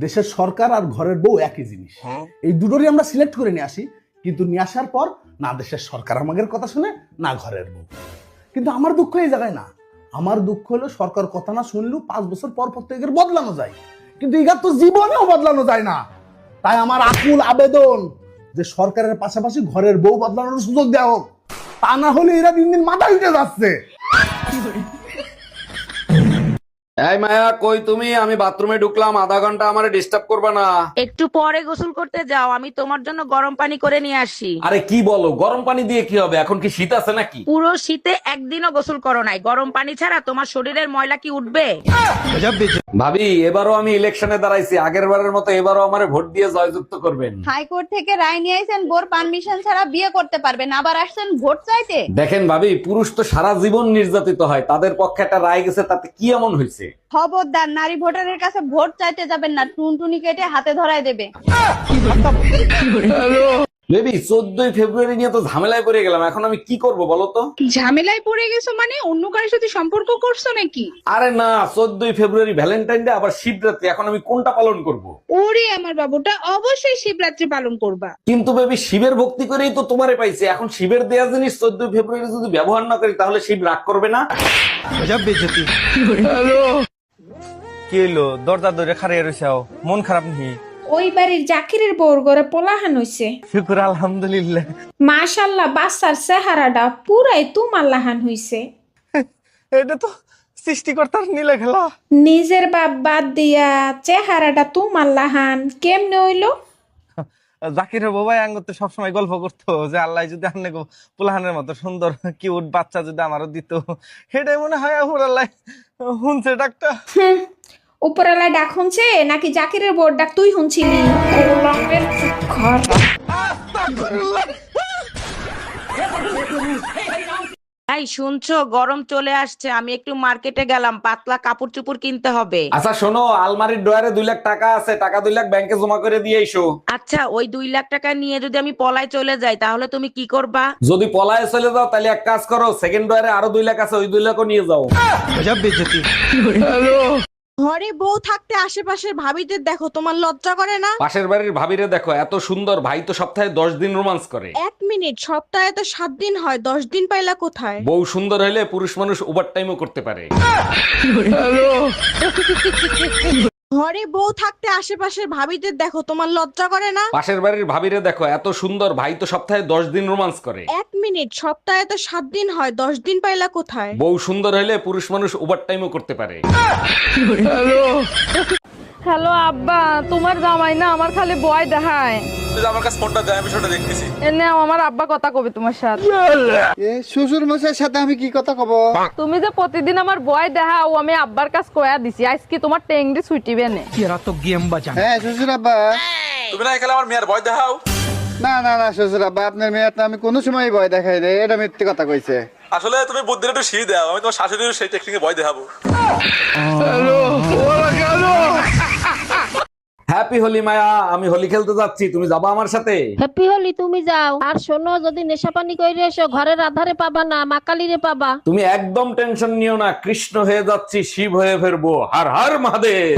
দেশের সরকার আর ঘরের বউ একই জিনিস। এই দুটোরই আমরা সিলেক্ট করে নিয়ে আসি, কিন্তু নিয়ে আসার পর না দেশের সরকার আমাদের কথা শুনে, না ঘরের বউ। কিন্তু আমার দুঃখ এই জায়গায় না, আমার দুঃখ হলো সরকার কথা না শুনলেও 5 বছর পর পর তো এদের বদলানো যায়, কিন্তু এগার তো জীবনেও বদলানো যায় না। তাই আমার আকুল আবেদন যে সরকারের পাশাপাশি ঘরের বউ বদলানোর সুযোগ দেওয়া হোক, তা না হলে এরা দিন দিন মাথা উঠে যাচ্ছে। এই মায়া, কই তুমি? আমি বাথরুমে ঢুকলাম, আধা ঘন্টা আমারে ডিস্টার্ব করবে না। একটু পরে গোসল করতে যাও, আমি তোমার জন্য গরম পানি করে নিয়ে আসি। আরে কি বলো, গরম পানি দিয়ে কি হবে? এখন কি শীত আছে নাকি? পুরো শীতে একদিনও গোসল করো নাই, গরম পানি ছাড়া তোমার শরীরের ময়লা কি উঠবে? ভাবি, এবারও আমি ইলেকশনে দাঁড়াইছি, আগের বারের মতো এবারও আমারে ভোট দিয়ে জয়যুক্ত করবেন। হাইকোর্ট থেকে রায় নিয়ে আইছেন বোর পারমিশন ছাড়া বিয়ে করতে পারবেন, আবার আসছেন ভোট চাইতে। দেখেন ভাবি, পুরুষ তো সারা জীবন নির্যাতিত হয়, তাদের পক্ষে একটা রায় গেছে, তাতে কি এমন হয়েছে? খবরদার নারী ভোটারের কাছে ভোট চাইতে যাবেন না, টুনটুনি কেটে হাতে ধরায় দেবে। বেবি, 14ই ফেব্রুয়ারি নিয়ে তো ঝামেলায় পড়ে গেলাম, এখন আমি কি করব বলো তো? ঝামেলায় পড়ে গেছো মানে অন্য কারোর সাথে সম্পর্ক করছো নাকি? আরে না, 14ই ফেব্রুয়ারি ভ্যালেন্টাইন ডে, আবার শিবরাত্রি, এখন আমি কোনটা পালন করব? ওরে আমার বাবুটা, অবশ্যই শিবরাত্রি পালন করবা। কিন্তু বেবি, শিবের ভক্তি করেই তো তোমারে পাইছি, এখন শিবের দেয়া জিনিস 14ই ফেব্রুয়ারি যদি ব্যবহার না করি তাহলে শিব রাগ করবে না? কি হইলো? দরজা ধরে খাড়িয়ে রইছাও, মন খারাপ নেই? ওই বাড়ির জাকিরের বউর ঘরে পোলাহান হইছে। শুকুর আলহামদুলিল্লাহ। মাশাল্লাহ, বাচ্চার চেহারাটা পুরাই তুমার লাহান হইছে। এটা তো সৃষ্টিকর্তার নীলা খেলা। নিজের বাপ বাদ দিয়া চেহারাটা তুমার লাহান কেমনে হইলো? জাকিরের বাবাই আঙ্গ তো সবসময় গল্প করতো যে আল্লাহ যদি আন্নে পুলাহানের মতো সুন্দর কিউট বাচ্চা যদি আমারও দিত, সেটাই মনে হয় আল্লাহ শুনছে ডাকটা। উপরালা ডাক শুনছে নাকি জাকিরের বউর ডাক তুই শুনছিলি? গোলামের ঘর। তাই শুনছো, গরম চলে আসছে, আমি একটু মার্কেটে গেলাম, পাতলা কাপড় চোপড় কিনতে হবে। আচ্ছা শোনো, আলমারির ড্রয়ারে 2 লাখ টাকা আছে, টাকা 2 লাখ ব্যাংকে জমা করে দিয়ে এসো। আচ্ছা, ওই 2 লাখ টাকা নিয়ে যদি আমি পলায় চলে যাই তাহলে তুমি কি করবা? যদি পলায়ে চলে যাও তাহলে এক কাজ করো, সেকেন্ড ড্রয়ারে আরো 2 লাখ আছে, ওই 2 লাখও নিয়ে যাও। ঘরে বউ থাকতে আশেপাশের ভাবিদের দেখো, তোমার লজ্জা করে না? পাশের বাড়ির ভাবিরে দেখো, এত সুন্দর, ভাই তো সপ্তাহে 10 দিন রোমান্স করে। 1 মিনিট, সপ্তাহে তো 7 দিন হয়, 10 দিন পাইলা কোথায়? বউ সুন্দর হলে পুরুষ মানুষ ওভার টাইমও করতে পারে। ঘরে বউ থাকতে আশেপাশের ভাবিদের দেখো, তোমার লজ্জা করে না? পাশের বাড়ির ভাবিরে দেখো, এত সুন্দর, ভাই তো সপ্তাহে 10 দিন রোমান্স করে। 1 মিনিট, সপ্তাহে তো 7 দিন হয়, 10 দিন পাইলা কোথায়? বউ সুন্দর হলে পুরুষ মানুষ ওভার টাইমও করতে পারে। হ্যালো আব্বা, তোমার জামাই না আমার খালি ভয় দেখায়। তুই আমার কাছে ফোনটা দে, আমি সেটা দেখতেছি। এনে আমার আব্বা কথা কবে তোমার সাথে? শ্বশুর মশাইয়ের সাথে আমি কি কথা কব? তুমি যে প্রতিদিন আমার ভয় দেখাও, আমি আব্বার কাছ কয়া দিছি, আজকে তোমার টেংডি ছুটিবে না। হ্যাঁ শ্বশুর আব্বা। তুমি না এখানে আমার মেয়ের ভয় দেখাও? না না না শ্বশুর আব্বা, আপনার মেয়ে তো আমি কোনো সময় ভয় দেখাই নাই, এটা মিথ্যে কথা কইছে। আসলে তুমি বুদ্ধির একটু শিখিয়ে দাও, আমি তোমার শাশুড়ির সেই টেকনিকে ভয় দেখাবো। হ্যাপি হোলি মায়া, আমি হোলি খেলতে যাচ্ছি, তুমি যাবা আমার সাথে? হ্যাপি হলি, তুমি যাও। আর শোনো, যদি নেশা পানি করে এসো ঘরের আধারে পাবা না, মা কালীরে পাবা। তুমি একদম টেনশন নিও না, কৃষ্ণ হয়ে যাচ্ছি, শিব হয়ে ফিরবো। হর হর মহাদেব।